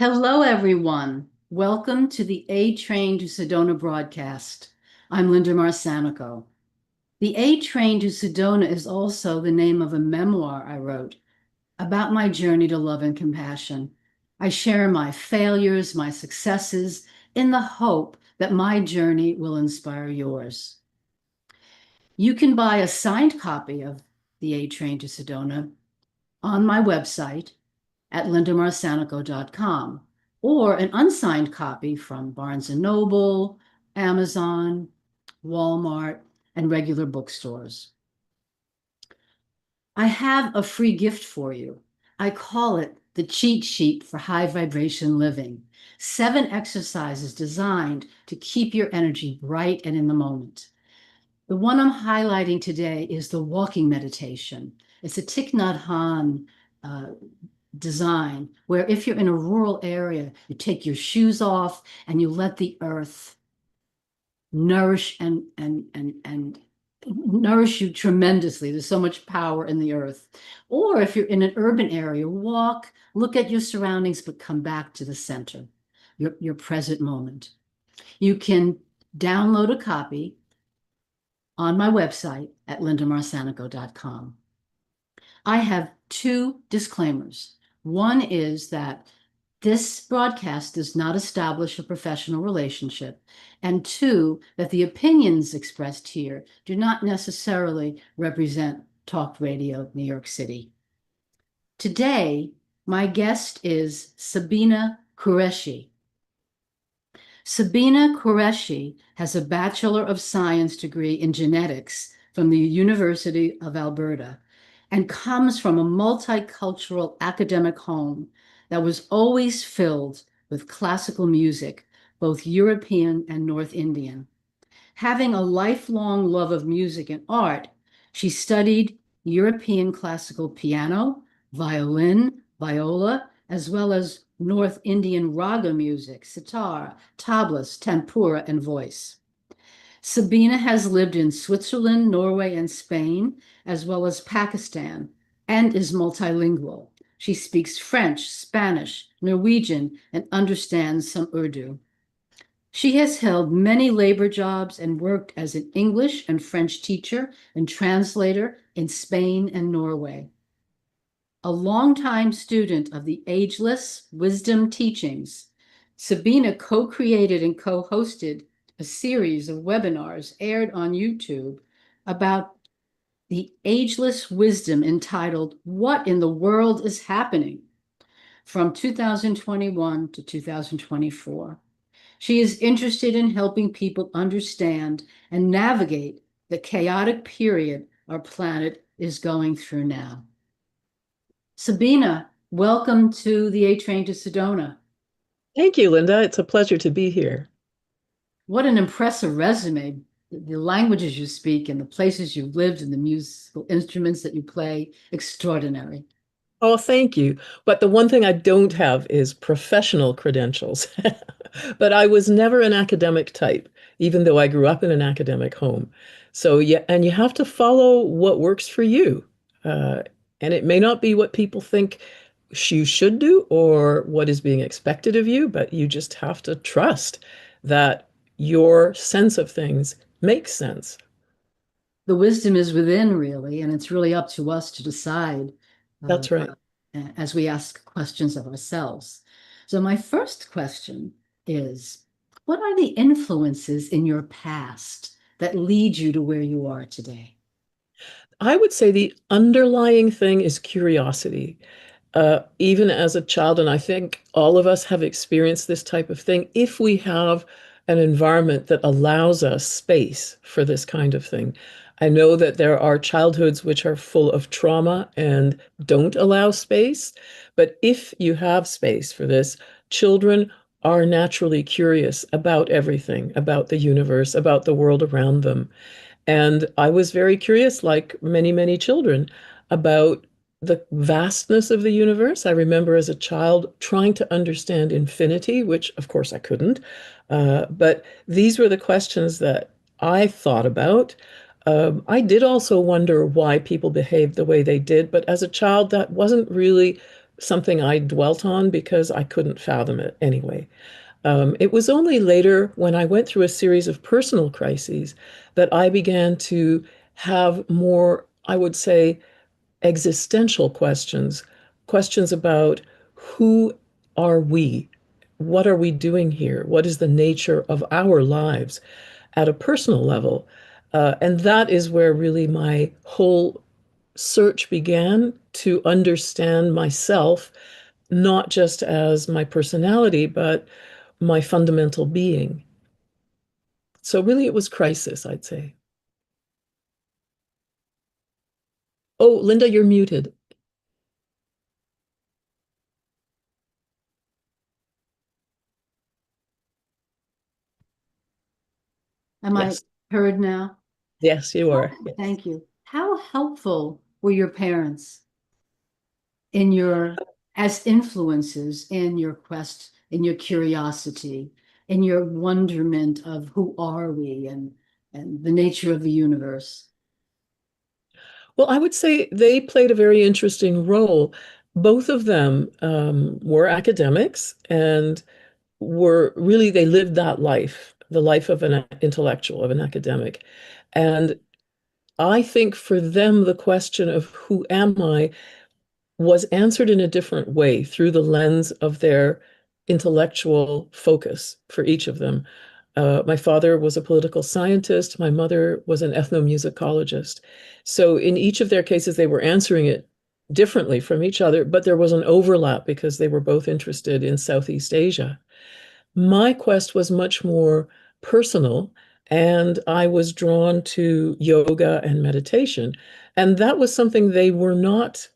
Hello, everyone. Welcome to the A Train to Sedona broadcast. I'm Linda Marsanico. The A Train to Sedona is also the name of a memoir I wrote about my journey to love and compassion. I share my failures, my successes, in the hope that my journey will inspire yours. You can buy a signed copy of The A Train to Sedona on my website at lindamarsanicco.com or an unsigned copy from Barnes& Noble, Amazon, Walmart, and regular bookstores. I have a free gift for you. I call it the cheat sheet for high vibration living. 7 exercises designed to keep your energy bright and in the moment. The one I'm highlighting today is the walking meditation. It's a Thich Nhat Hanh design where if you're in a rural area, you take your shoes off and you let the earth nourish and nourish you tremendously. There's so much power in the earth. Or if you're in an urban area, walk, look at your surroundings, but come back to the center, your present moment. You can download a copy on my website at lindamarsanicco.com. I have 2 disclaimers. One is that this broadcast does not establish a professional relationship, and 2, that the opinions expressed here do not necessarily represent Talk Radio New York City. Today, my guest is Sabina Qureshi. Sabina Qureshi has a Bachelor of Science degree in genetics from the University of Alberta and comes from a multicultural academic home that was always filled with classical music, both European and North Indian. Having a lifelong love of music and art, she studied European classical piano, violin, viola, as well as North Indian raga music, sitar, tablas, tanpura, and voice. Sabina has lived in Switzerland, Norway, and Spain, as well as Pakistan, and is multilingual. She speaks French, Spanish, Norwegian, and understands some Urdu. She has held many labor jobs and worked as an English and French teacher and translator in Spain and Norway. A longtime student of the Ageless Wisdom Teachings, Sabina co-created and co-hosted a series of webinars aired on YouTube about the ageless wisdom entitled What in the World is Happening? From 2021 to 2024. She is interested in helping people understand and navigate the chaotic period our planet is going through now. Sabina, welcome to the A Train to Sedona. Thank you, Linda. It's a pleasure to be here. What an impressive resume. The languages you speak and the places you've lived and the musical instruments that you play, extraordinary. Oh, thank you. But the one thing I don't have is professional credentials. But I was never an academic type, even though I grew up in an academic home. So, yeah, and you have to follow what works for you. Uh, and it may not be what people think you should do or what is being expected of you, but you just have to trust that your sense of things makes sense. The wisdom is within, really, and it's really up to us to decide uh, That's right. as we ask questions of ourselves. So, my first question is, what are the influences in your past that lead you to where you are today? I would say the underlying thing is curiosity. Even as a child, and I think all of us have experienced this type of thing, if we have an environment that allows us space for this kind of thing. I know that there are childhoods which are full of trauma and don't allow space, but if you have space for this, children are naturally curious about everything, about the universe, about the world around them. And I was very curious, like many, many children, about the vastness of the universe. I remember as a child trying to understand infinity, which of course I couldn't. But these were the questions that I thought about. I did also wonder why people behaved the way they did, but as a child, that wasn't really something I dwelt on because I couldn't fathom it anyway. It was only later when I went through a series of personal crises that I began to have more, I would say, existential questions, questions about who are we? What are we doing here? What is the nature of our lives at a personal level? And that is where really my whole search began to understand myself, not just as my personality, but my fundamental being. So really it was crisis, I'd say. Oh, Linda, you're muted. Am I Yes. heard now? Yes, you are. Oh, Yes. thank you. How helpful were your parents in your, as influences in your quest, in your curiosity, in your wonderment of who are we and the nature of the universe? Well, I would say they played a very interesting role. Both of them were academics and were really, they lived that life, the life of an intellectual, of an academic. And I think for them, the question of who am I was answered in a different way through the lens of their intellectual focus for each of them. My father was a political scientist. My mother was an ethnomusicologist. So in each of their cases, they were answering it differently from each other, but there was an overlap because they were both interested in Southeast Asia. My quest was much more personal, and I was drawn to yoga and meditation. And that was something they were not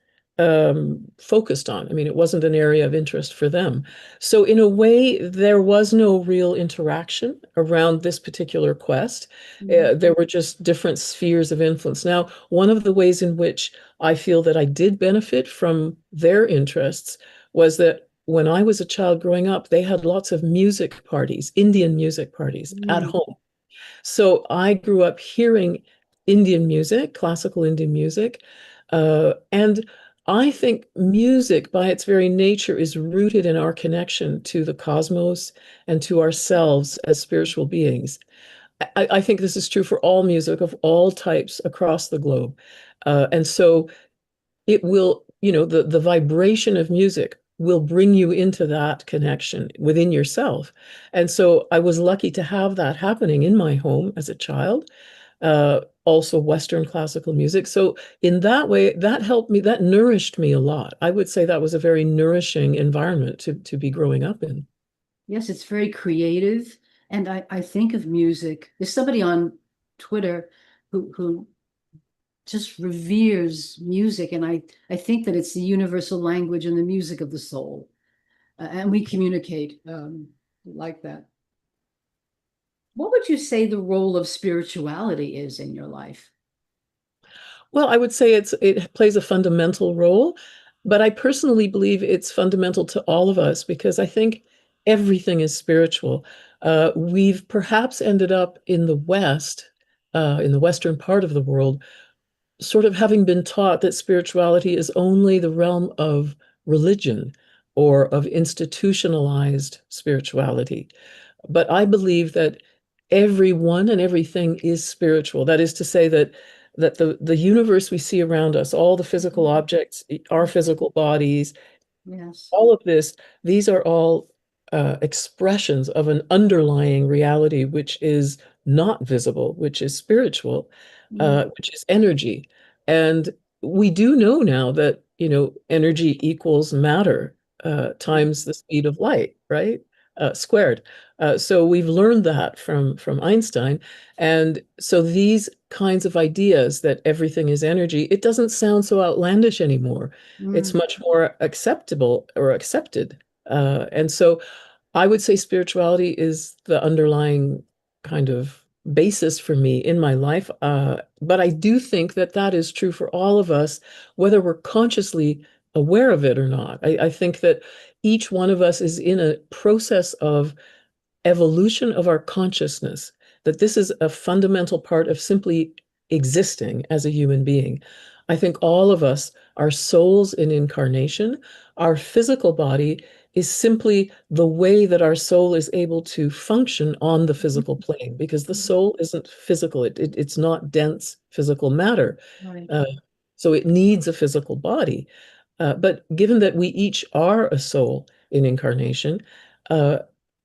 focused on. I mean, it wasn't an area of interest for them. So, in a way, there was no real interaction around this particular quest. Mhm. There were just different spheres of influence. Now, one of the ways in which I feel that I did benefit from their interests was that when I was a child growing up, they had lots of music parties, Indian music parties at Mm, home. So I grew up hearing Indian music, classical Indian music. And I think music, by its very nature, is rooted in our connection to the cosmos and to ourselves as spiritual beings. I think this is true for all music of all types across the globe. And so it will, the vibration of music will bring you into that connection within yourself. And so I was lucky to have that happening in my home as a child, also Western classical music. So in that way, that helped me, that nourished me a lot. I would say that was a very nourishing environment to be growing up in. yes, it's very creative. And I think of music. There's somebody on Twitter who just reveres music. And I think that it's the universal language and the music of the soul. And we communicate like that. What would you say the role of spirituality is in your life? Well, I would say it plays a fundamental role, but I personally believe it's fundamental to all of us because I think everything is spiritual. We've perhaps ended up in the West, in the Western part of the world, sort of having been taught that spirituality is only the realm of religion or of institutionalized spirituality. But I believe that everyone and everything is spiritual. That is to say that the universe we see around us, all the physical Mhm. objects, our physical bodies, Yes. all of this, these are all expressions of an underlying reality which is not visible, which is spiritual, Mm, which is energy. And we do know now that, energy equals matter yeah. times the speed of light, right? Squared. So we've learned that from Einstein. And so these kinds of ideas that everything is energy, it doesn't sound so outlandish anymore. It's Mm, much more acceptable or accepted. And so I would say spirituality is the underlying kind of basis for me in my life. But I do think that that is true for all of us, whether we're consciously aware of it or not. I think that each one of us is in a process of evolution of our consciousness, that this is a fundamental part of simply existing as a human being. I think all of us are souls in incarnation. Our physical body is simply the way that our soul is able to function on the physical plane, because the soul isn't physical. It's not dense physical matter. Right. Uh, so it needs a physical body. But given that we each are a soul in incarnation, uh,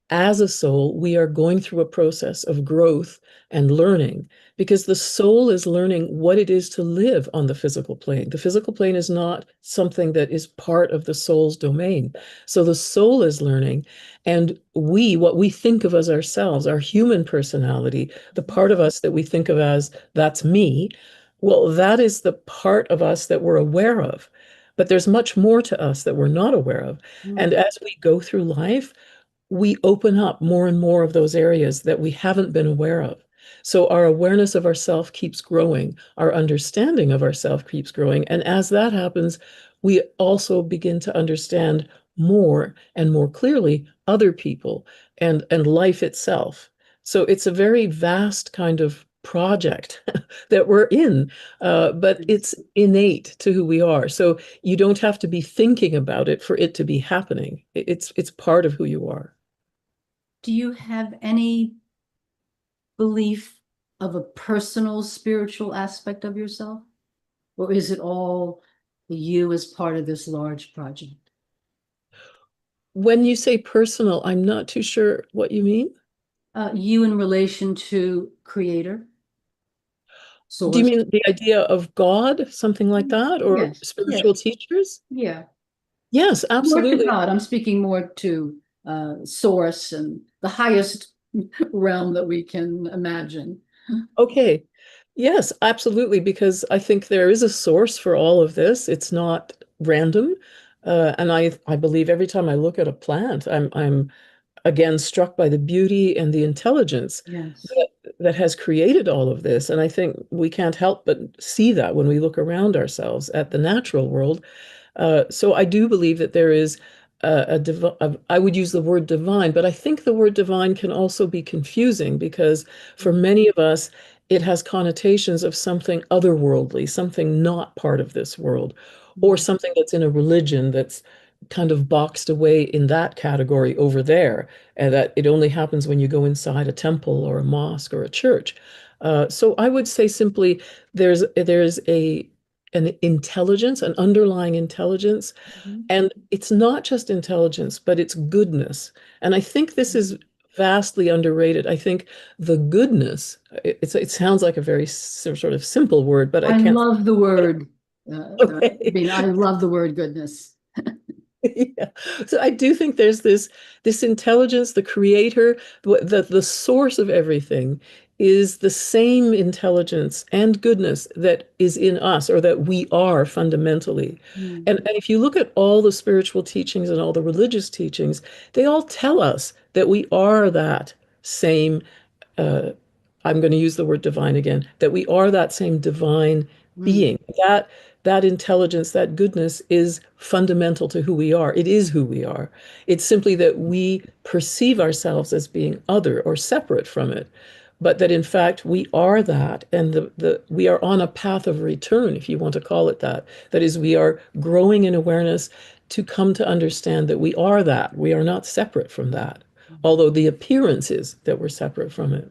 as a soul, we are going through a process of growth and learning, because the soul is learning what it is to live on the physical plane. The physical plane is not something that is part of the soul's domain. So the soul is learning, and what we think of as ourselves, our human personality, the part of us that we think of as that's me, well, that is the part of us that we're aware of. But there's much more to us that we're not aware of. And Mm. as we go through life, we open up more and more of those areas that we haven't been aware of. So our awareness of ourself keeps growing, our understanding of ourself keeps growing. And as that happens, we also begin to understand more and more clearly other people and life itself. So it's a very vast kind of project that we're in, but it's innate to who we are. So you don't have to be thinking about it for it to be happening. It's part of who you are. Do you have any belief of a personal spiritual aspect of yourself? Or is it all you as part of this large project? When you say personal, I'm not too sure what you mean. You in relation to creator, Do you source? mean the idea of God, something like that, or Yes, spiritual yes, teachers? yeah. Yes, More to absolutely. God. I'm speaking more to source and the highest realm that we can imagine. Okay. Yes, absolutely, because I think there is a source for all of this. It's not random. And I believe every time I look at a plant, I'm again struck by the beauty and the intelligence Yes. that has created all of this. And I think we can't help but see that when we look around ourselves at the natural world. So I do believe that there is I would use the word divine, but I think the word divine can also be confusing, because for many of us, it has connotations of something otherworldly, something not part of this world, or Mm. something that's in a religion that's kind of boxed away in that category over there, and that it only happens when you go inside a temple or a mosque or a church. So I would say simply there's an intelligence, an underlying intelligence, Mhm. and it's not just intelligence, but it's goodness. And I think this is vastly underrated. I think the goodness, it sounds like a very sort of simple word, but I I can't. love the word, Okay. Sabina. I love the word goodness. Yeah. So I do think there's this intelligence, the creator, the source of everything is the same intelligence and goodness that is in us, or that we are fundamentally. Mm. And if you look at all the spiritual teachings and all the religious teachings, they all tell us that we are that same, uh, I'm going to use the word divine again, that we are that same divine Mm. being. That intelligence, that goodness is fundamental to who we are. It is who we are. It's simply that we perceive ourselves as being other or separate from it, but that in fact we are that, and we are on a path of return, if you want to call it that. That is, we are growing in awareness to come to understand that we are that. We are not separate from that, although the appearance is that we're separate from it.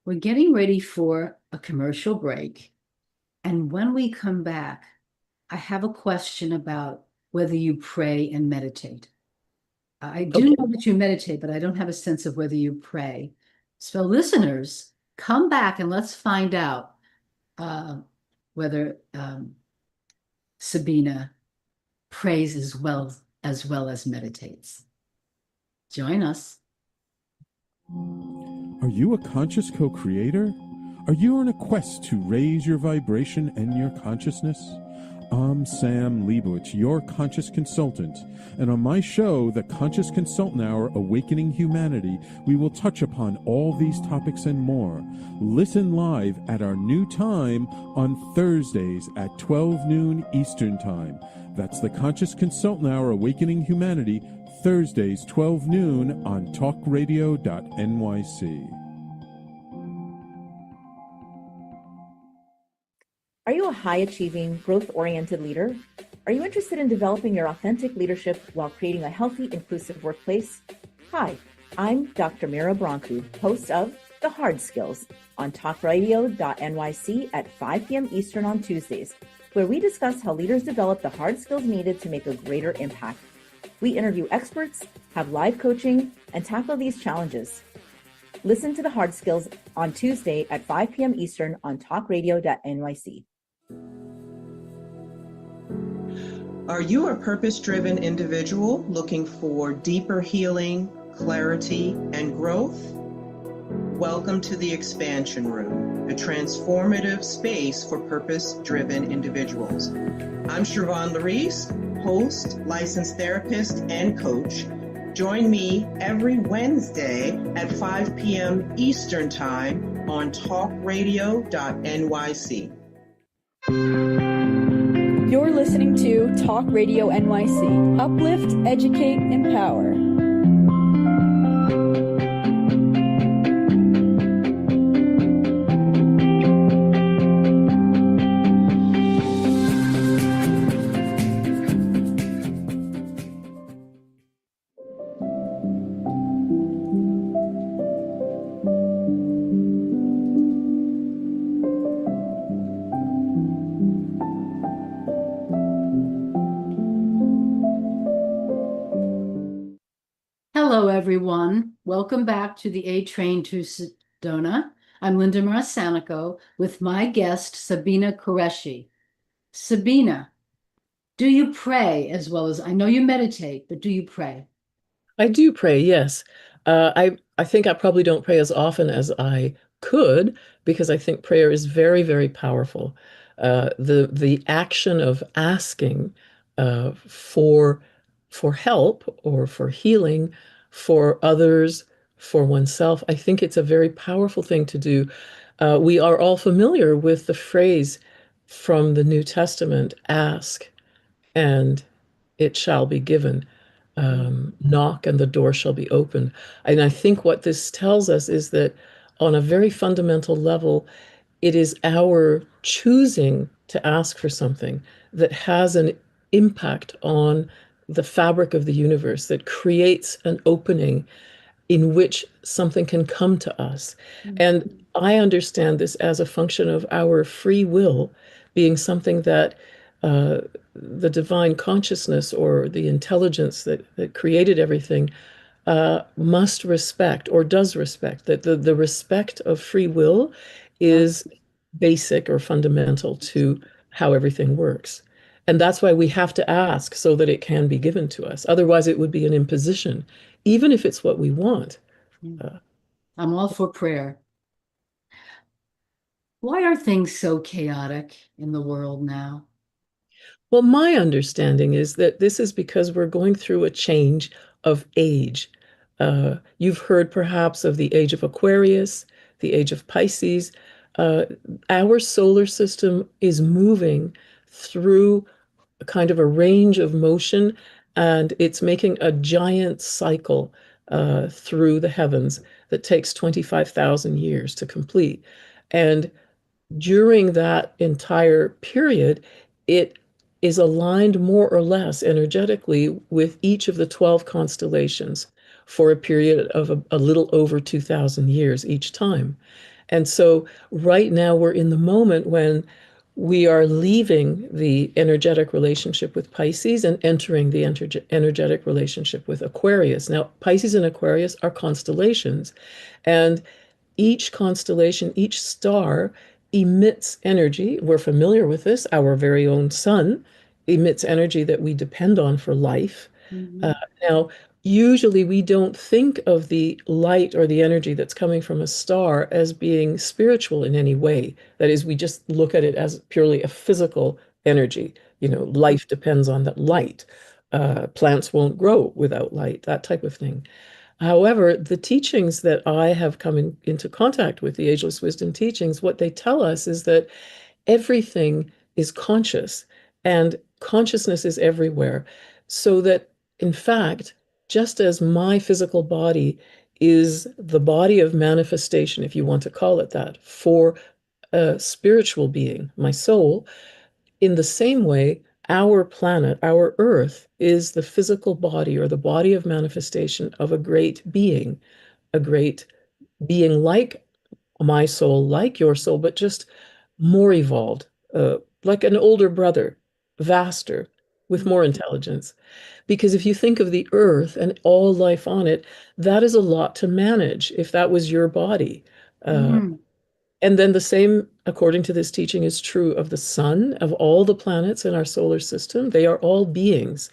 We're getting ready for a commercial break. And when we come back, I have a question about whether you pray and meditate. I do Okay. know that you meditate, but I don't have a sense of whether you pray. So, listeners, come back and let's find out whether Sabina prays as well as meditates. Join us. Are you a conscious co creator? Are you on a quest to raise your vibration and your consciousness? I'm Sam Leibowitz, your conscious consultant, and on my show, The Conscious Consultant Hour Awakening Humanity, we will touch upon all these topics and more. Listen live at our new time on Thursdays at 12 noon Eastern Time. That's The Conscious Consultant Hour Awakening Humanity, Thursdays 12 noon on talkradio.nyc. Are you a high achieving, growth oriented leader? Are you interested in developing your authentic leadership while creating a healthy, inclusive workplace? Hi, I'm Dr. Mira Broncu, host of The Hard Skills on talkradio.nyc at 5 p.m. Eastern on Tuesdays, where we discuss how leaders develop the hard skills needed to make a greater impact. We interview experts, have live coaching, and tackle these challenges. Listen to The Hard Skills on Tuesday at 5 p.m. Eastern on talkradio.nyc. Are you a purpose-driven individual looking for deeper healing, clarity, and growth? Welcome to the Expansion Room, a transformative space for purpose-driven individuals. I'm Siobhan Larice, host, licensed therapist, and coach. Join me every Wednesday at 5 p.m. Eastern Time on talkradio.nyc. You're listening to Talk Radio NYC. Uplift, educate, empower. Hello, everyone. Welcome back to the A Train to Sedona. I'm Linda Marsanico with my guest, Sabina Qureshi. Sabina, do you pray as well as I know you meditate, but do you pray? I do pray, yes. I think I probably don't pray as often as I could because I think prayer is very, very powerful. The action of asking for help or for healing for others, for oneself, I think it's a very powerful thing to do. We are all familiar with the phrase from the New Testament, ask and it shall be given. Knock and the door shall be open. And I think what this tells us is that on a very fundamental level, it is our choosing to ask for something that has an impact on the fabric of the universe, that creates an opening in which something can come to us. And I understand this as a function of our free will being something that uh, the divine consciousness or the intelligence that created everything must respect or does respect, that the respect of free will is basic or fundamental to how everything works. And that's why we have to ask so that it can be given to us. Otherwise, it would be an imposition, even if it's what we want. I'm all for prayer. Why are things so chaotic in the world now? Well, my understanding is that this is because we're going through a change of age. You've heard perhaps of the age of Aquarius, the age of Pisces. Uh, our solar system is moving through a kind of a range of motion, and it's making a giant cycle through the heavens that takes 25,000 years to complete. And during that entire period, it is aligned more or less energetically with each of the 12 constellations for a period of a little over 2,000 years each time. And so right now we're in the moment when we are leaving the energetic relationship with Pisces and entering the energetic relationship with Aquarius. Now, Pisces and Aquarius are constellations, and each constellation, each star emits energy. We're familiar with this. Our very own sun emits energy that we depend on for life. Mhm. Uh, Now, usually we don't think of the light or the energy that's coming from a star as being spiritual in any way. That is, we just look at it as purely a physical energy. You know, life depends on that light. Plants won't grow without light, that type of thing. However, the teachings that I have come into contact with, the Ageless Wisdom teachings, what they tell us is that everything is conscious and consciousness is everywhere. So that, in fact, just as my physical body is the body of manifestation, if you want to call it that, for a spiritual being, my soul. In the same way, our planet, our Earth, is the physical body or the body of manifestation of a great being like my soul, like your soul, but just more evolved, like an older brother, vaster, with more intelligence. Because if you think of the earth and all life on it, that is a lot to manage if that was your body. Uh, Mm. and then the same, according to this teaching, is true of the sun, of all the planets in our solar system. They are all beings.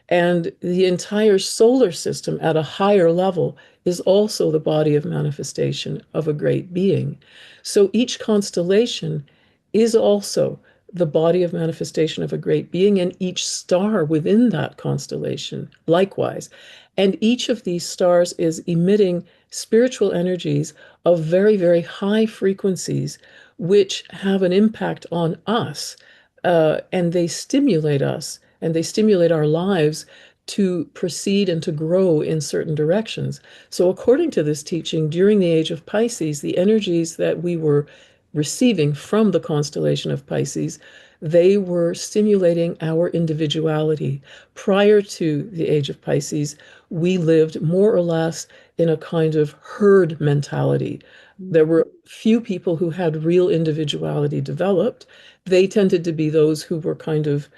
And the entire solar system at a higher level is also the body of manifestation of a great being. So each constellation is also the body of manifestation of a great being, and each star within that constellation, likewise. And each of these stars is emitting spiritual energies of very, very high frequencies, which have an impact on us, and they stimulate us and they stimulate our lives to proceed and to grow in certain directions. So, according to this teaching, during the age of Pisces, the energies that we were receiving from the constellation of Pisces, they were stimulating our individuality. Prior to the age of Pisces, we lived more or less in a kind of herd mentality. There were few people who had real individuality developed. They tended to be those who were kind of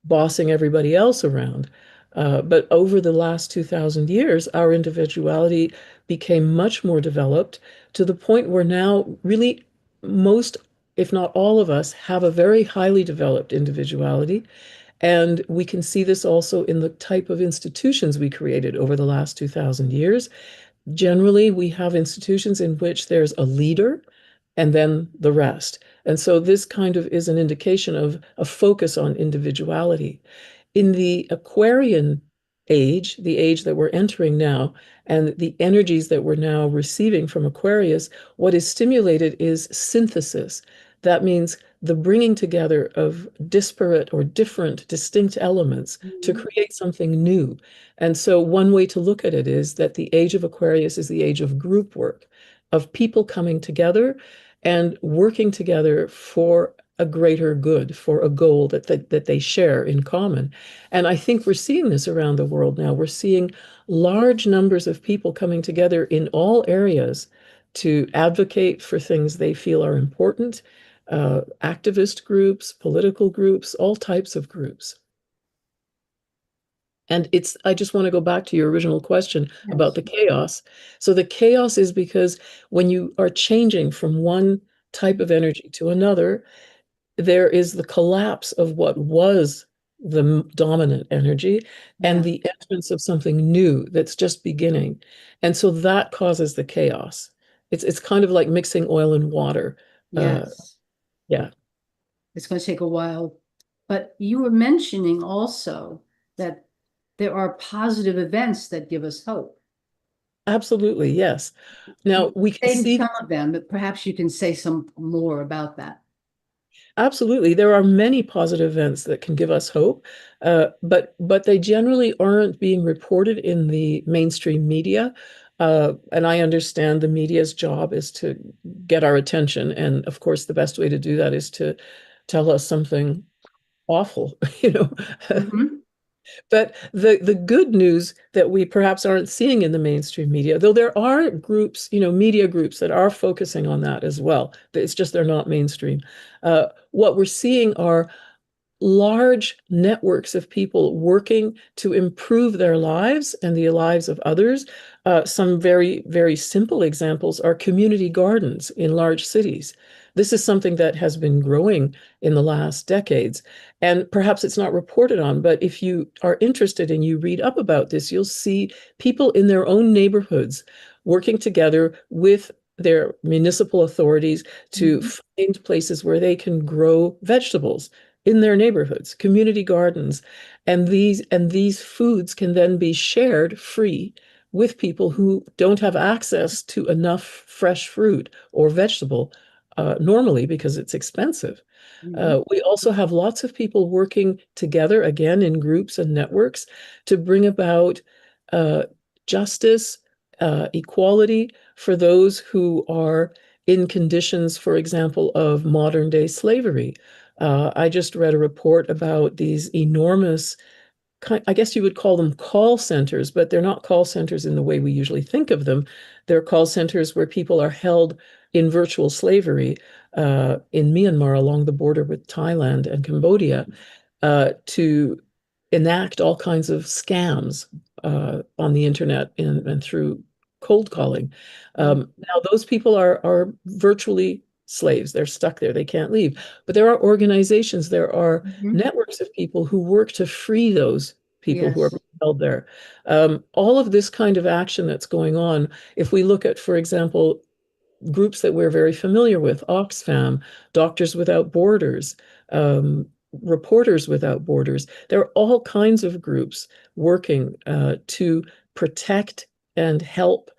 bossing everybody else around. But over the last 2,000 years, our individuality became much more developed to the point where now, really, most, if not all of us, have a very highly developed individuality. And we can see this also in the type of institutions we created over the last 2,000 years. Generally, we have institutions in which there's a leader and then the rest. And so this kind of is an indication of a focus on individuality. In the Aquarian age, the age that we're entering now, and the energies that we're now receiving from Aquarius, what is stimulated is synthesis. That means the bringing together of disparate or different, distinct elements to Mhm. create something new. And so, one way to look at it is that the age of Aquarius is the age of group work, of people coming together and working together for a greater good, for a goal that they share in common. And I think we're seeing this around the world now. We're seeing large numbers of people coming together in all areas to advocate for things they feel are important, activist groups, political groups, all types of groups. And I just want to go back to your original question about Yes. the chaos. So the chaos is because when you are changing from one type of energy to another, there is the collapse of what was the dominant energy and Yeah. the entrance of something new that's just beginning. And so that causes the chaos. It's kind of like mixing oil and water. Uh, Yes. yeah, It's going to take a while. But you were mentioning also that there are positive events that give us hope. absolutely. Yes. Now we can Saying see some of them, but perhaps you can say some more about that. absolutely. There are many positive events that can give us hope, but they generally aren't being reported in the mainstream media. And I understand the media's job is to get our attention, and of course, the best way to do that is to tell us something awful, you know. Mhm. But the good news that we perhaps aren't seeing in the mainstream media, though there are groups, media groups that are focusing on that as well. It's just they're not mainstream. What we're seeing are large networks of people working to improve their lives and the lives of others. Some very, very simple examples are community gardens in large cities. This is something that has been growing in the last decades. And perhaps it's not reported on, but if you are interested and you read up about this, you'll see people in their own neighborhoods working together with their municipal authorities to Mhm. find places where they can grow vegetables in their neighborhoods, community gardens, and these foods can then be shared free with people who don't have access to enough fresh fruit or vegetable normally because it's expensive. Mhm. We also have lots of people working together, again, in groups and networks to bring about uh, justice, equality for those who are in conditions, for example, of modern day slavery. I just read a report about these enormous, I guess you would call them call centers, but they're not call centers in the way we usually think of them. They're call centers where people are held in virtual slavery in Myanmar along the border with Thailand and Cambodia to enact all kinds of scams on the internet and through cold calling. Now, those people are virtually slaves. They're stuck there. They can't leave. But there are organizations, there are networks of people who work to free those people who are Yes. held there. All of this kind of action that's going on, if we look at, for example, groups that we're very familiar with, Oxfam, Doctors Without Borders, Reporters Without Borders. There are all kinds of groups working to protect and help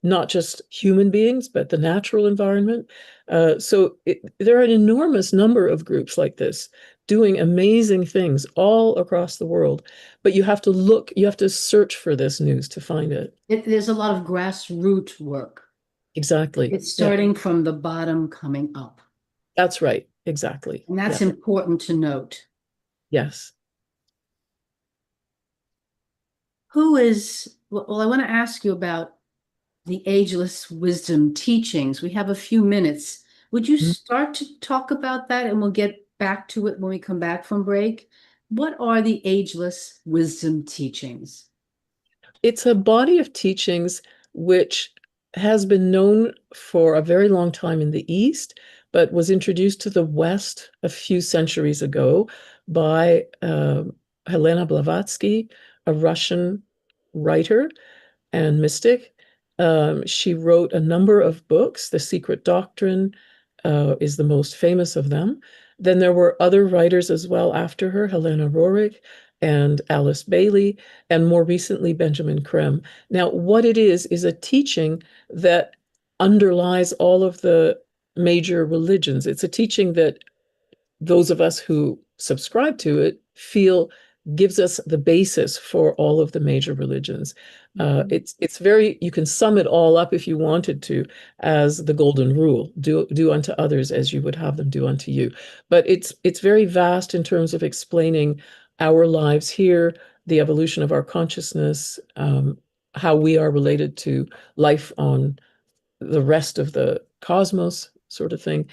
not just human beings, but the natural environment. There are an enormous number of groups like this doing amazing things all across the world. But you have to look, you have to search for this news to find it. There's a lot of grassroots work. Exactly. It's starting from the bottom coming up. That's right. Exactly. And that's important to note. Yes. Well, I want to ask you about the ageless wisdom teachings. We have a few minutes. Would you start to talk about that and we'll get back to it when we come back from break? What are the ageless wisdom teachings? It's a body of teachings which has been known for a very long time in the East, but was introduced to the West a few centuries ago by Helena Blavatsky, a Russian writer and mystic. She wrote a number of books. The Secret Doctrine is the most famous of them. Then there were other writers as well after her, Helena Roerich and Alice Bailey, and more recently, Benjamin Creme. Now, what it is a teaching that underlies all of the major religions. It's a teaching that those of us who subscribe to it feel gives us the basis for all of the major religions. It's very, you can sum it all up if you wanted to as the golden rule: do unto others as you would have them do unto you. But it's very vast in terms of explaining our lives here, the evolution of our consciousness, how we are related to life on the rest of the cosmos, sort of thing.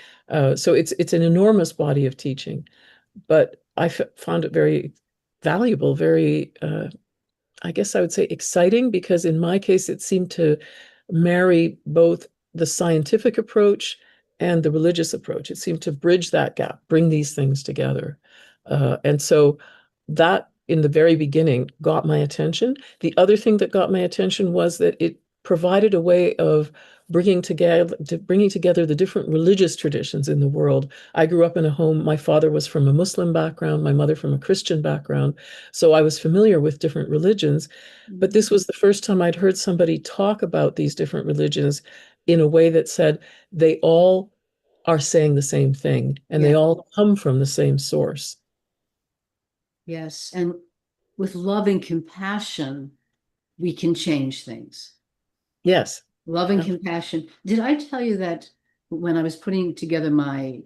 So it's an enormous body of teaching, but I found it very valuable, very, I guess I would say exciting, because in my case, it seemed to marry both the scientific approach and the religious approach. It seemed to bridge that gap, bring these things together. And so that, in the very beginning, got my attention. The other thing that got my attention was that it provided a way of bringing together the different religious traditions in the world. I grew up in a home, my father was from a Muslim background, my mother from a Christian background, so I was familiar with different religions. But this was the first time I'd heard somebody talk about these different religions in a way that said they all are saying the same thing, and they all come from the same source. Yes, and with love and compassion, we can change things. Yes. Love and compassion. Did I tell you that when I was putting together my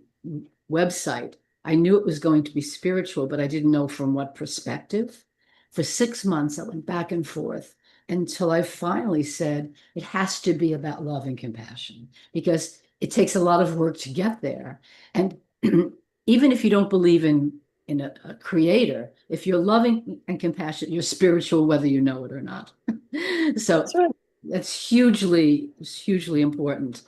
website, I knew it was going to be spiritual, but I didn't know from what perspective? For 6 months, I went back and forth until I finally said it has to be about love and compassion, because it takes a lot of work to get there. And even if you don't believe in a creator, if you're loving and compassionate, you're spiritual, whether you know it or not. So That's right. That's hugely important.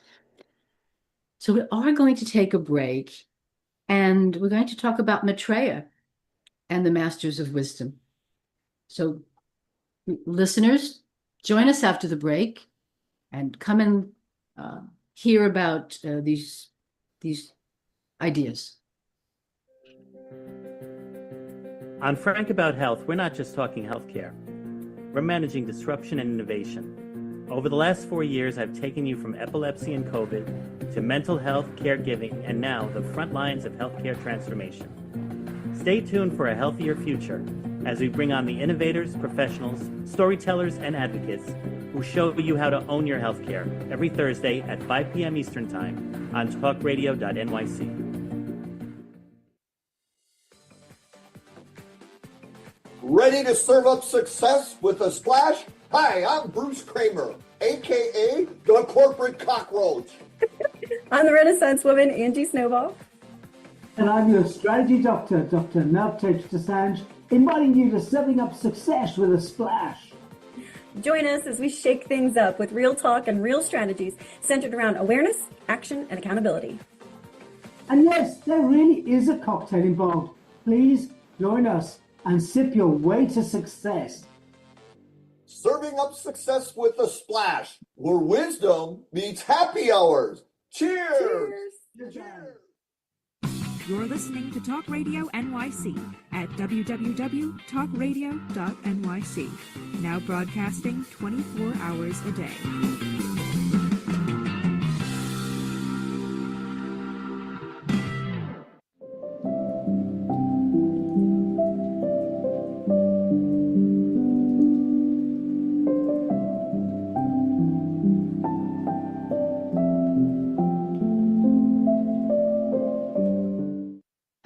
So we are going to take a break, and we're going to talk about Maitreya and the Masters of Wisdom. So listeners, join us after the break and come and hear about these ideas. On Frank About Health, we're not just talking healthcare. We're managing disruption and innovation. Over the last 4 years, I've taken you from epilepsy and COVID to mental health, caregiving, and now the front lines of healthcare transformation. Stay tuned for a healthier future as we bring on the innovators, professionals, storytellers, and advocates who show you how to own your healthcare every Thursday at 5 p.m. Eastern Time on talkradio.nyc. Ready to serve up success with a splash? Hi, I'm Bruce Kramer, aka the Corporate Cockroach. I'm the Renaissance woman, Angie Snowball. And I'm your strategy doctor, Dr. Navtej Desange, inviting you to serving up success with a splash. Join us as we shake things up with real talk and real strategies centered around awareness, action, and accountability. And yes, there really is a cocktail involved. Please join us and sip your way to success. Serving up success with a splash, where wisdom meets happy hours. Cheers! Cheers. You're listening to Talk Radio NYC at www.talkradio.nyc. Now broadcasting 24 hours a day.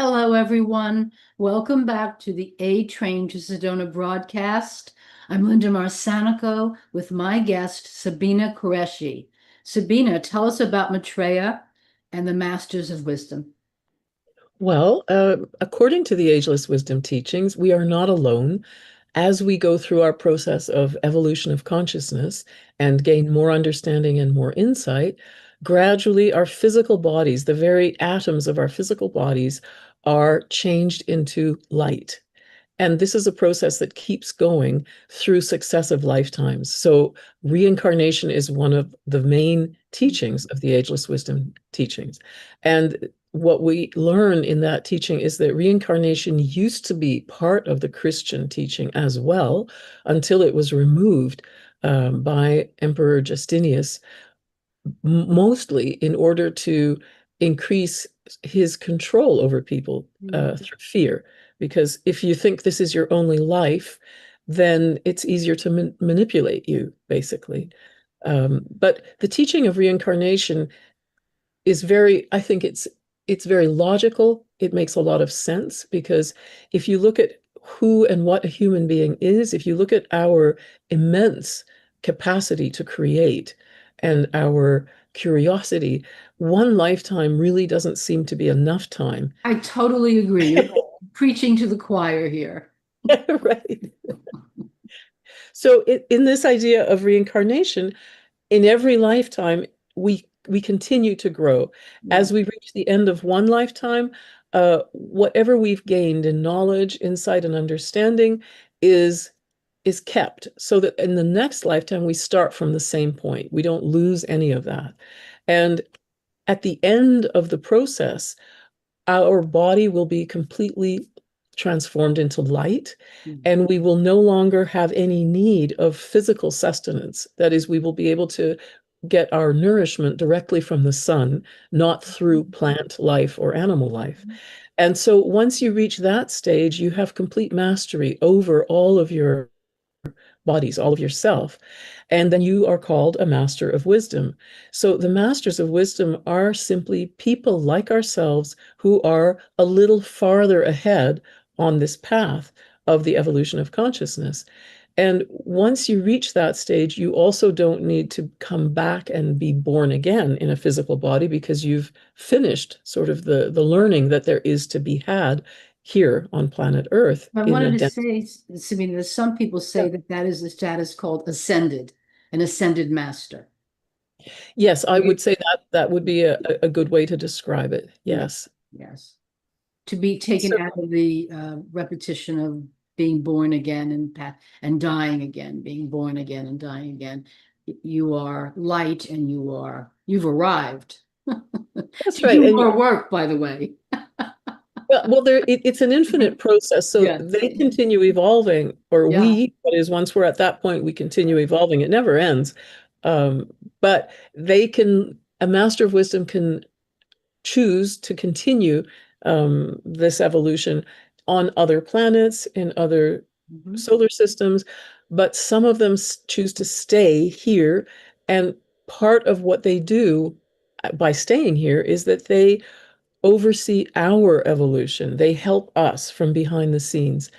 Hello, everyone. Welcome back to the A Train to Sedona broadcast. I'm Linda Marsanico with my guest, Sabina Qureshi. Sabina, tell us about Maitreya and the Masters of Wisdom. Well, according to the Ageless Wisdom teachings, we are not alone. As we go through our process of evolution of consciousness and gain more understanding and more insight, gradually our physical bodies, the very atoms of our physical bodies, are changed into light. And this is a process that keeps going through successive lifetimes. So reincarnation is one of the main teachings of the Ageless Wisdom teachings. And what we learn in that teaching is that reincarnation used to be part of the Christian teaching as well, until it was removed by Emperor Justinius, mostly in order to increase his control over people through fear. Because if you think this is your only life, then it's easier to manipulate you, basically. But the teaching of reincarnation is I think it's very logical. It makes a lot of sense, because if you look at who and what a human being is, if you look at our immense capacity to create and our curiosity, one lifetime really doesn't seem to be enough time. I totally agree. You're preaching to the choir here. Right. So in this idea of reincarnation, in every lifetime, we continue to grow. As we reach the end of one lifetime, whatever we've gained in knowledge, insight, and understanding is kept, so that in the next lifetime we start from the same point. We don't lose any of that. And at the end of the process, our body will be completely transformed into light, and we will no longer have any need of physical sustenance. That is, we will be able to get our nourishment directly from the sun, not through plant life or animal life. And so once you reach that stage, you have complete mastery over all of your bodies, all of yourself. And then you are called a master of wisdom. So the masters of wisdom are simply people like ourselves who are a little farther ahead on this path of the evolution of consciousness. And once you reach that stage, you also don't need to come back and be born again in a physical body, because you've finished sort of the learning that there is to be had here on planet Earth. I wanted to say, Sabina, that some people say that is the status called ascended, an ascended master. Yes, I would say that would be a good way to describe it. Yes. Yes. To be taken out of the repetition of being born again and dying again, being born again and dying again. You are light, and you've arrived. That's right. Do more work, by the way. Well, it's an infinite process, so they continue evolving, or we, that is, once we're at that point, we continue evolving. It never ends. But a master of wisdom can choose to continue this evolution on other planets, in other solar systems, but some of them choose to stay here. And part of what they do by staying here is that they oversee our evolution. They help us from behind the scenes.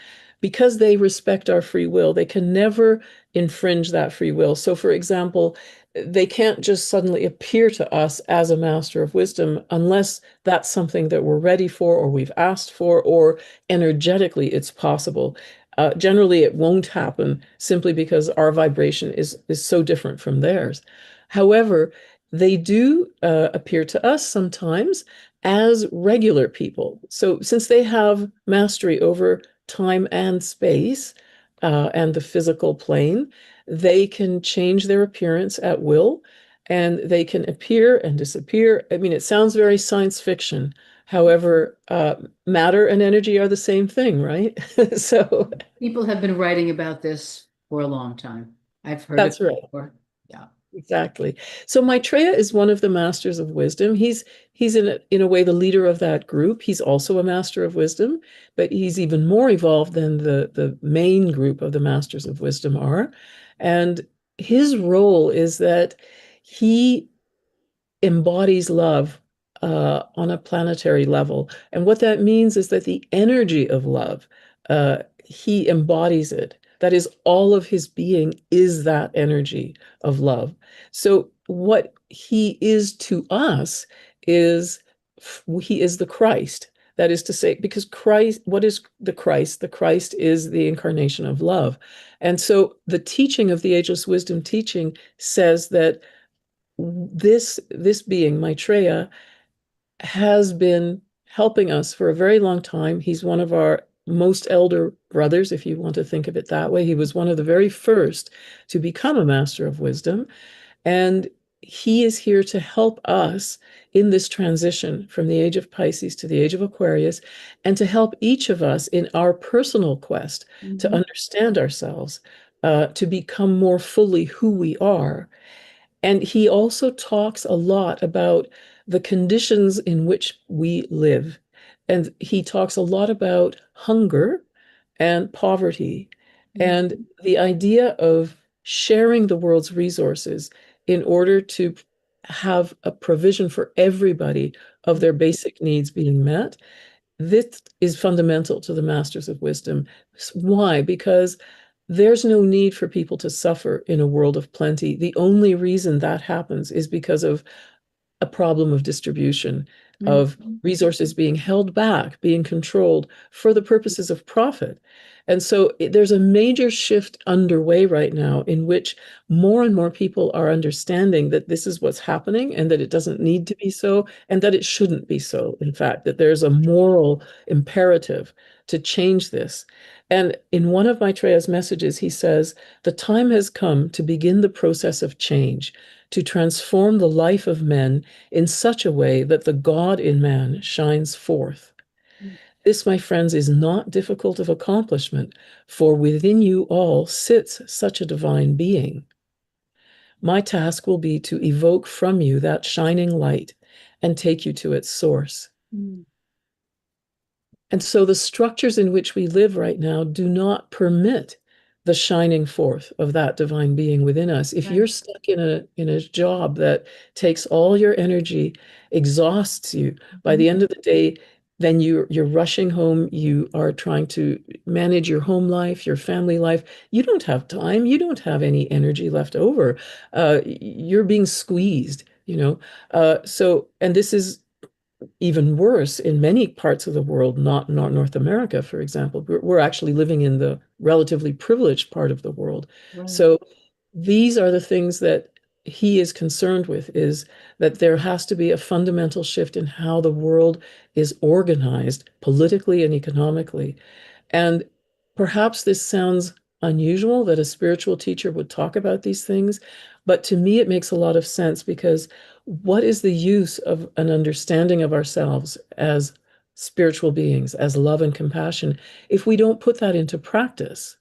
Because they respect our free will, they can never infringe that free will. So, for example, they can't just suddenly appear to us as a master of wisdom unless that's something that we're ready for or we've asked for, or energetically it's possible. Generally, it won't happen simply because our vibration is so different from theirs. However, they do appear to us sometimes as regular people. So, since they have mastery over time and space and the physical plane, they can change their appearance at will and they can appear and disappear. I mean, it sounds very science fiction. However, matter and energy are the same thing, right? So People have been writing about this for a long time. I've heard it that's right. before. Yeah. Exactly. So Maitreya is one of the masters of wisdom. He's in a way the leader of that group. He's also a master of wisdom, but he's even more evolved than the main group of the masters of wisdom are. And his role is that he embodies love on a planetary level. And what that means is that the energy of love, he embodies it. That is, all of his being is that energy of love. So, what he is to us is he is the Christ. That is to say, because Christ, what is the Christ? The Christ is the incarnation of love. And so, the teaching of the Ageless Wisdom teaching says that this being, Maitreya, has been helping us for a very long time. He's one of our most elder brothers, if you want to think of it that way. He was one of the very first to become a master of wisdom. And he is here to help us in this transition from the age of Pisces to the age of Aquarius, and to help each of us in our personal quest to understand ourselves, to become more fully who we are. And he also talks a lot about the conditions in which we live. And he talks a lot about hunger and poverty and the idea of sharing the world's resources in order to have a provision for everybody of their basic needs being met. This is fundamental to the Masters of Wisdom. Why? Because there's no need for people to suffer in a world of plenty. The only reason that happens is because of a problem of distribution, of resources being held back, being controlled for the purposes of profit. And so there's a major shift underway right now in which more and more people are understanding that this is what's happening and that it doesn't need to be so, and that it shouldn't be so. In fact, that there's a moral imperative to change this. And in one of Maitreya's messages, he says, the time has come to begin the process of change, to transform the life of men in such a way that the God in man shines forth. This, my friends, is not difficult of accomplishment, for within you all sits such a divine being. My task will be to evoke from you that shining light and take you to its source. And so the structures in which we live right now do not permit the shining forth of that divine being within us. If you're stuck in a job that takes all your energy, exhausts you, by the end of the day, then you're rushing home, you are trying to manage your home life, your family life. You don't have time, you don't have any energy left over. You're being squeezed, you know. And this is even worse in many parts of the world, not North America, for example. We're actually living in the relatively privileged part of the world. So these are the things that he is concerned with, is that there has to be a fundamental shift in how the world is organized politically and economically. And perhaps this sounds unusual that a spiritual teacher would talk about these things, but to me it makes a lot of sense, because what is the use of an understanding of ourselves as spiritual beings, as love and compassion, if we don't put that into practice?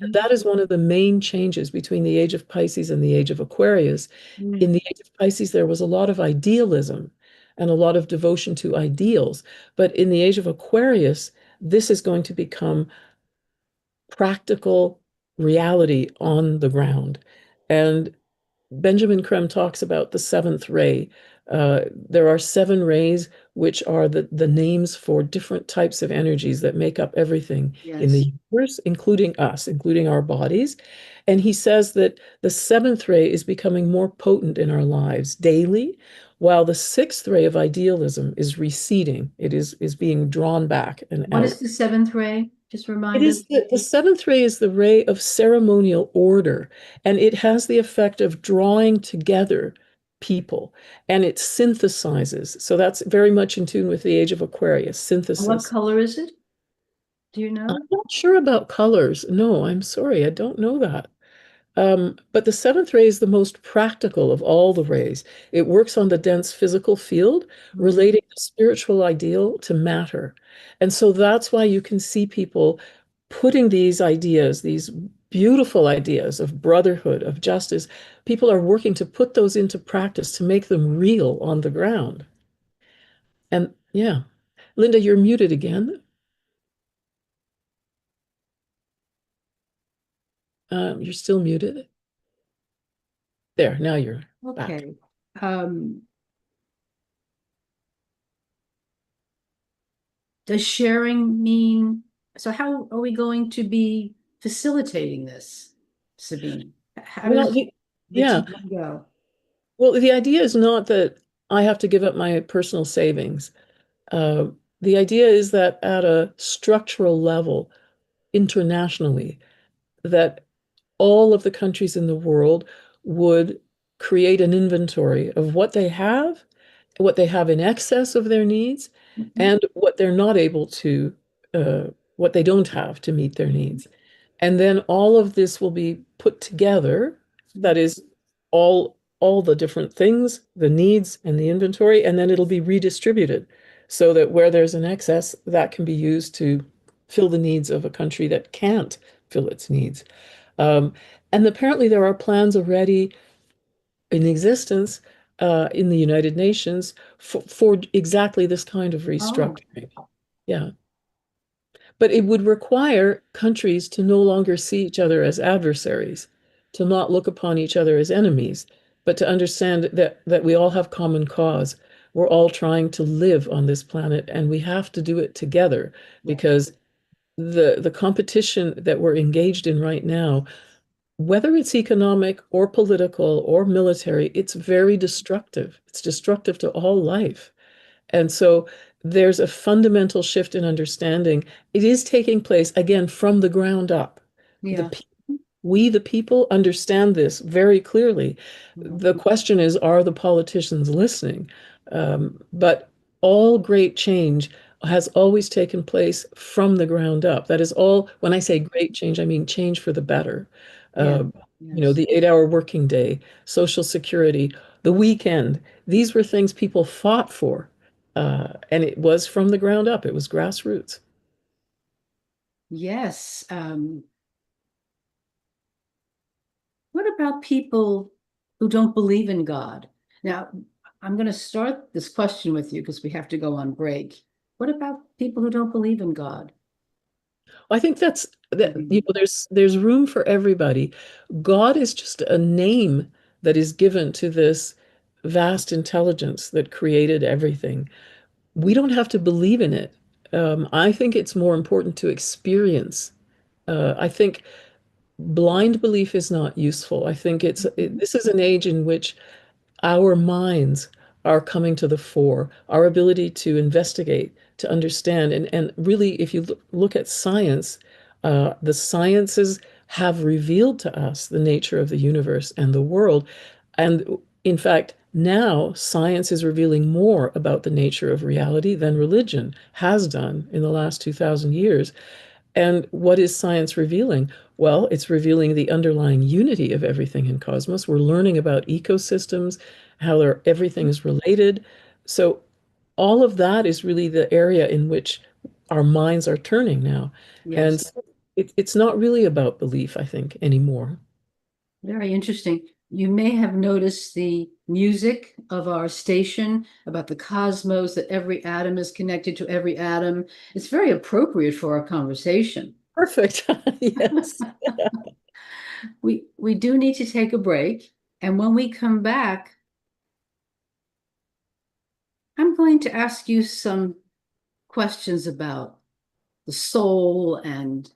That is one of the main changes between the age of Pisces and the age of Aquarius. In the age of Pisces, there was a lot of idealism and a lot of devotion to ideals. But in the age of Aquarius, this is going to become practical reality on the ground. And Benjamin Creme talks about the seventh ray. There are seven rays, which are the names for different types of energies that make up everything in Yes. the universe, including us, including our bodies. And he says that the seventh ray is becoming more potent in our lives daily, while the sixth ray of idealism is receding. It is being drawn back and What is out. the seventh ray? Just It remind us. is the seventh ray is the ray of ceremonial order, and it has the effect of drawing together people, and it synthesizes. So that's very much in tune with the age of Aquarius, And what synthesis. color is it? Do you I'm know? not sure about colors. No, I'm sorry, I don't know that. But the seventh ray is the most practical of all the rays. It works on the dense physical field, Mhm. relating the spiritual ideal to matter. And so that's why you can see people putting these ideas, these beautiful ideas of brotherhood, of justice, people are working to put those into practice to make them real on the ground. And yeah, Linda, you're muted again. You're still muted. There, now you're back. Okay. Um, does sharing mean, so how are we going to be facilitating this, Sabine? How Well, does the yeah. team go? Well, the idea is not that I have to give up my personal savings. Uh, the idea is that at a structural level, internationally, that all of the countries in the world would create an inventory of what they have in excess of their needs, Mhm. and what they're not able to, uh, what they don't have to meet their needs. And then all of this will be put together. That is all the different things, the needs and the inventory, and then it'll be redistributed so that where there's an excess, that can be used to fill the needs of a country that can't fill its needs. Um, and apparently there are plans already in existence in the United Nations for exactly this kind of Oh, restructuring. Yeah. But it would require countries to no longer see each other as adversaries, to not look upon each other as enemies, but to understand that we all have common cause. We're all trying to live on this planet, and we have to do it together yes. because the competition that we're engaged in right now, whether it's economic or political or military, it's very destructive. It's destructive to all life. And so there's a fundamental shift in understanding. It is taking place again from the ground up. The Yeah. we, the people, understand this very clearly. The question is, are the politicians listening? But all great change has always taken place from the ground up. That is all, when I say great change, I mean change for the better. Yeah. Uh, Yes. the 8-hour working day, Social Security, the weekend, these were things people fought for. And it was from the ground up, it was grassroots. Yes. What about people who don't believe in God? Now, I'm going to start this question with you because we have to go on break. What about people who don't believe in God? I think that's that, Mhm. there's room for everybody. God is just a name that is given to this vast intelligence that created everything. We don't have to believe in it. I think it's more important to experience. I think blind belief is not useful. I think this is an age in which our minds are coming to the fore, our ability to investigate, to understand. And really, if you look at science, the sciences have revealed to us the nature of the universe and the world. And in fact, now science is revealing more about the nature of reality than religion has done in the last 2,000 years. And what is science revealing? Well, it's revealing the underlying unity of everything in cosmos. We're learning about ecosystems, how everything is related. So all of that is really the area in which our minds are turning now. And Yes. so it's not really about belief, I think, anymore. Very interesting. You may have noticed the music of our station about the cosmos, that every atom is connected to every atom. It's very appropriate for our conversation. Perfect. Yes. We do need to take a break, and when we come back, I'm going to ask you some questions about the soul and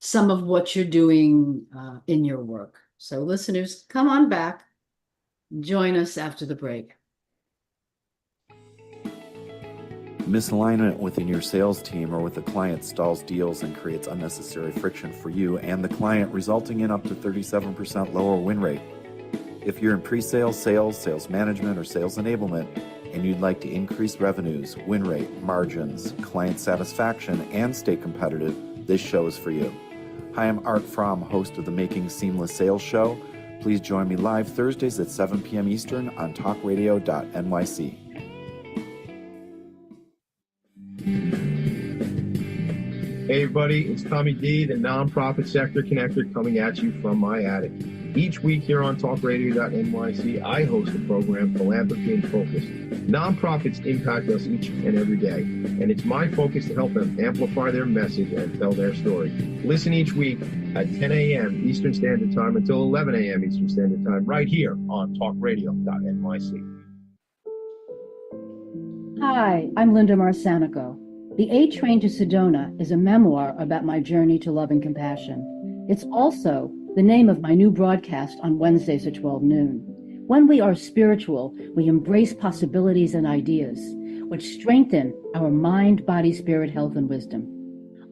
some of what you're doing in your work. So, listeners, come on back. Join us after the break. Misalignment within your sales team or with a client stalls deals and creates unnecessary friction for you and the client, resulting in up to 37% lower win rate. If you're in pre-sales, sales, sales management, or sales enablement, and you'd like to increase revenues, win rate, margins, client satisfaction, and stay competitive, this show is for you. Hi, I'm Art Fromm, host of the Making Seamless Sales Show. Please join me live Thursdays at 7 p.m. Eastern on talkradio.nyc. Hey everybody, it's Tommy D, the nonprofit sector connector, coming at you from my attic. Each week here on talkradio.nyc, I host the program Philanthropy in Focus. Nonprofits impact us each and every day, and it's my focus to help them amplify their message and tell their story. Listen each week at 10 a.m. Eastern Standard Time until 11 a.m. Eastern Standard Time, right here on talkradio.nyc. Hi, I'm Linda Marsanico. The A Train to Sedona is a memoir about my journey to love and compassion. It's also the name of my new broadcast on Wednesdays at 12 noon. When we are spiritual, we embrace possibilities and ideas, which strengthen our mind, body, spirit, health, and wisdom.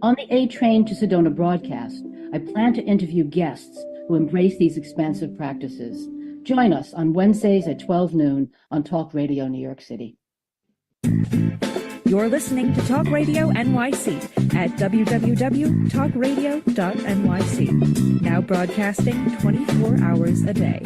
On the A Train to Sedona broadcast, I plan to interview guests who embrace these expansive practices. Join us on Wednesdays at 12 noon on Talk Radio New York City. You're listening to Talk Radio NYC at www.talkradio.nyc. Now broadcasting 24 hours a day.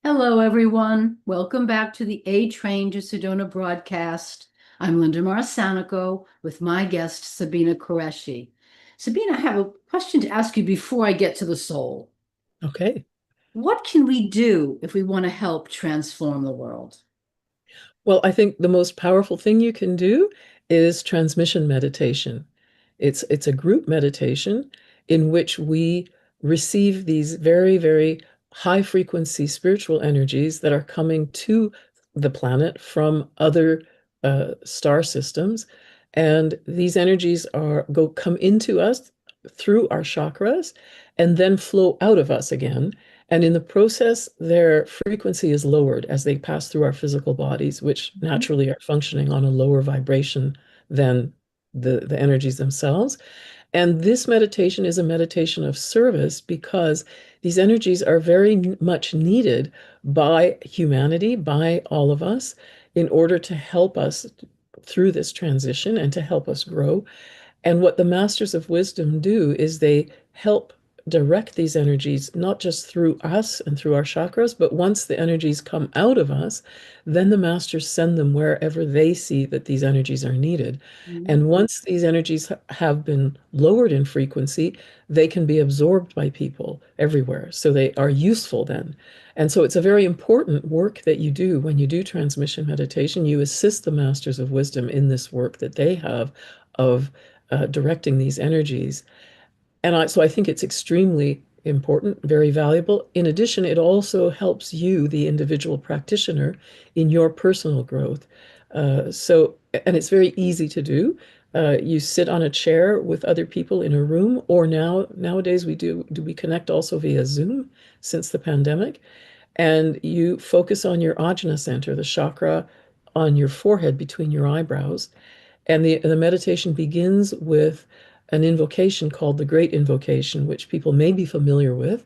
Hello, everyone. Welcome back to the A Train to Sedona broadcast. I'm Linda Marsanico with my guest, Sabina Qureshi. Sabina, I have a question to ask you before I get to the soul. Okay. What can we do if we want to help transform the world? Well, I think the most powerful thing you can do is transmission meditation. It's a group meditation in which we receive these very, very high frequency spiritual energies that are coming to the planet from other star systems. And these energies come into us through our chakras and then flow out of us again. And in the process, their frequency is lowered as they pass through our physical bodies, which naturally are functioning on a lower vibration than the energies themselves. And this meditation is a meditation of service because these energies are very much needed by humanity, by all of us, in order to help us through this transition and to help us grow. And what the Masters of Wisdom do is they help direct these energies, not just through us and through our chakras, but once the energies come out of us, then the masters send them wherever they see that these energies are needed. And once these energies have been lowered in frequency, they can be absorbed by people everywhere. So they are useful then. And so it's a very important work that you do when you do transmission meditation. You assist the Masters of Wisdom in this work that they have of directing these energies. And so I think it's extremely important, very valuable. In addition, it also helps you, the individual practitioner, in your personal growth. And it's very easy to do. You sit on a chair with other people in a room, or nowadays we connect also via Zoom since the pandemic, and you focus on your ajna center, the chakra on your forehead between your eyebrows. And the meditation begins with an invocation called the Great Invocation, which people may be familiar with.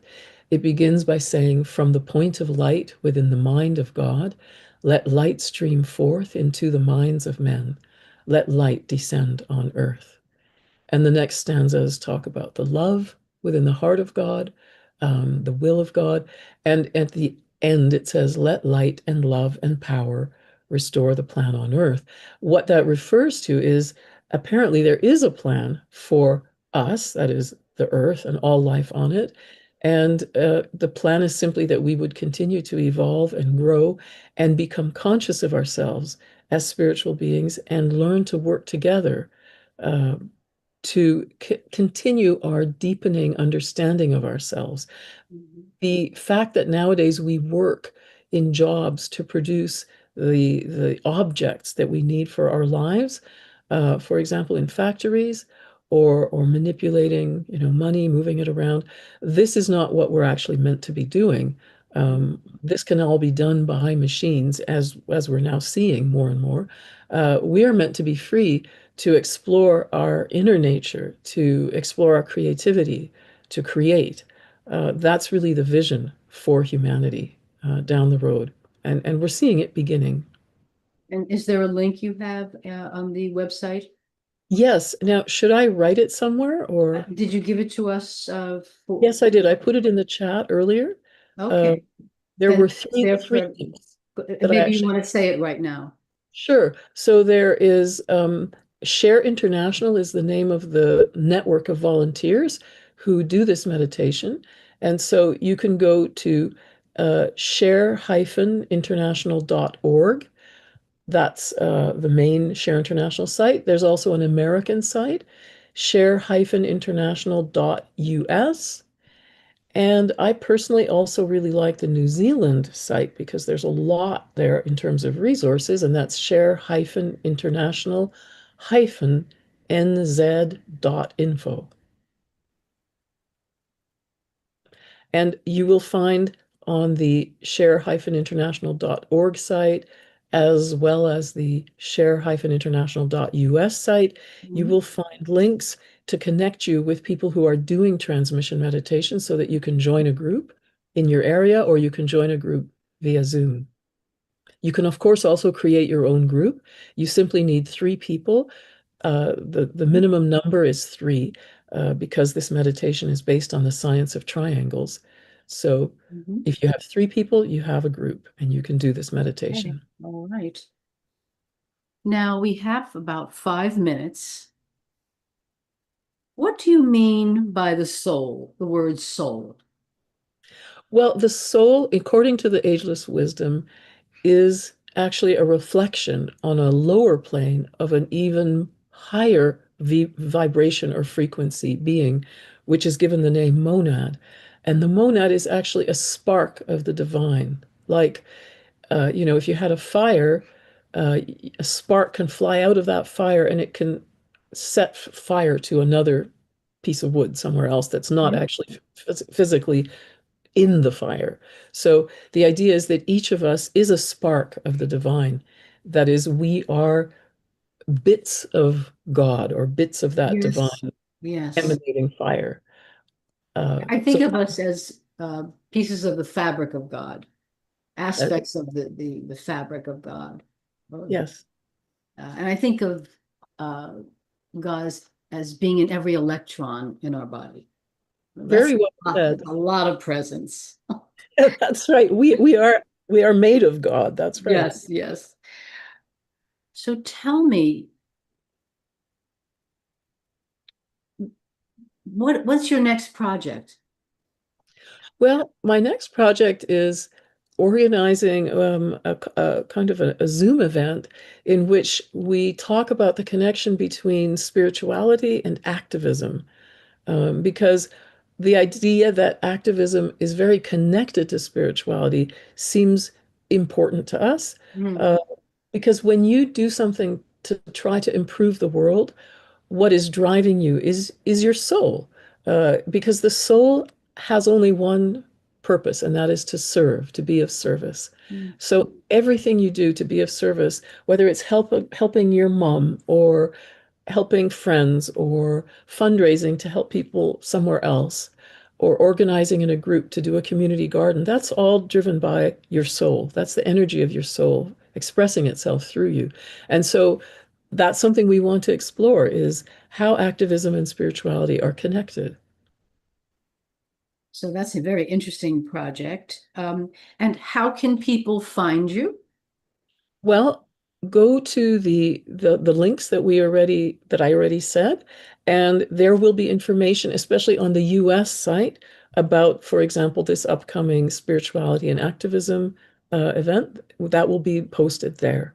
It begins by saying, "From the point of light within the mind of God, let light stream forth into the minds of men. Let light descend on earth." And the next stanzas talk about the love within the heart of God, the will of God. And at the end, it says, "Let light and love and power restore the plan on Earth. What that refers to is apparently there is a plan for us, that is the Earth and all life on it. And the plan is simply that we would continue to evolve and grow and become conscious of ourselves as spiritual beings and learn to work together uh, to continue our deepening understanding of ourselves. The fact that nowadays we work in jobs to produce the objects that we need for our lives, for example, in factories or manipulating, money, moving it around, this is not what we're actually meant to be doing. This can all be done by machines, as we're now seeing more and more. We are meant to be free to explore our inner nature, to explore our creativity, to create. That's really the vision for humanity down the road. And we're seeing it beginning. And is there a link you have on the website? Yes. Now, should I write it somewhere or? Did you give it to us? Yes, I did. I put it in the chat earlier. Okay. There Then were it's three there links that I maybe you actually. want to say it right now. Sure. So there is Share International is the name of the network of volunteers who do this meditation. And so you can go to share-international.org. That's the main Share International site. There's also an American site, share-international.us. And I personally also really like the New Zealand site because there's a lot there in terms of resources, and that's share-international-nz.info. And you will find on the share-international.org site, as well as the share-international.us site, you will find links to connect you with people who are doing transmission meditation so that you can join a group in your area or you can join a group via Zoom. You can, of course, also create your own group. You simply need 3 people. The minimum number is 3 because this meditation is based on the science of triangles. So if you have 3 people, you have a group and you can do this meditation. Okay. All right. Now we have about 5 minutes. What do you mean by the soul, the word soul? Well, the soul, according to the ageless wisdom, is actually a reflection on a lower plane of an even higher vibration or frequency being, which is given the name monad. And the monad is actually a spark of the divine. Like, if you had a fire, a spark can fly out of that fire and it can set fire to another piece of wood somewhere else that's not actually physically in the fire. So the idea is that each of us is a spark of the divine. That is, we are bits of God or bits of that divine Yes. emanating fire. I think of us as pieces of the fabric of God, aspects of the fabric of God. Yes. And I think of God as being in every electron in our body. Very well said. A lot of presence. That's right. We are made of God. That's right. Yes, yes. So tell me, what's your next project? Well, my next project is organizing a kind of a Zoom event in which we talk about the connection between spirituality and activism. Because the idea that activism is very connected to spirituality seems important to us. Because when you do something to try to improve the world, what is driving you is your soul, because the soul has only one purpose, and that is to serve, to be of service. So everything you do to be of service, whether it's helping your mom or helping friends or fundraising to help people somewhere else or organizing in a group to do a community garden, that's all driven by your soul. That's the energy of your soul expressing itself through you. And so that's something we want to explore, is how activism and spirituality are connected. So that's a very interesting project. And how can people find you? Well, go to the links that I already said, and there will be information, especially on the US site, about, for example, this upcoming spirituality and activism event that will be posted there.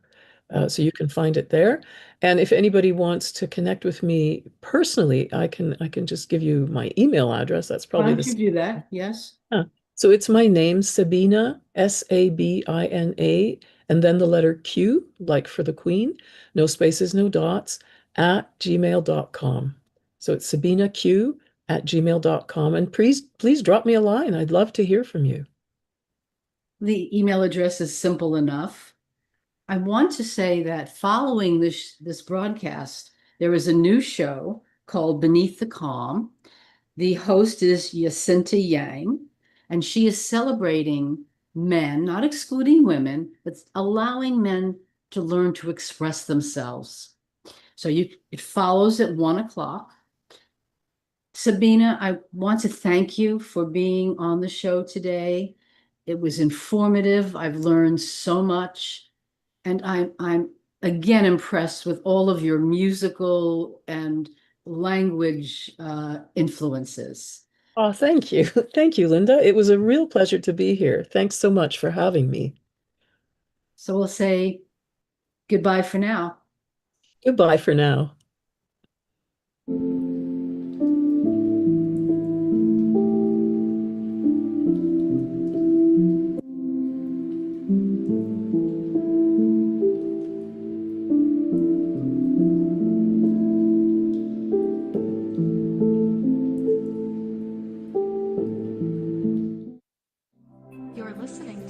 So you can find it there. And if anybody wants to connect with me personally, I can just give you my email address. That's Why probably don't you do that? Yes. so it's my name, Sabina, Sabina, and then the letter Q, like for the Queen, no spaces, no dots, at gmail.com. So it's Sabina Q at gmail.com. And please drop me a line. I'd love to hear from you. The email address is simple enough. I want to say that following this broadcast, there is a new show called Beneath the Calm. The host is Jacinta Yang, and she is celebrating men, not excluding women, but allowing men to learn to express themselves. So it follows at 1 o'clock. Sabina, I want to thank you for being on the show today. It was informative. I've learned so much, and I'm again impressed with all of your musical and language influences. Oh, thank you. Thank you, Linda. It was a real pleasure to be here. Thanks so much for having me. So we'll say goodbye for now. Goodbye for now.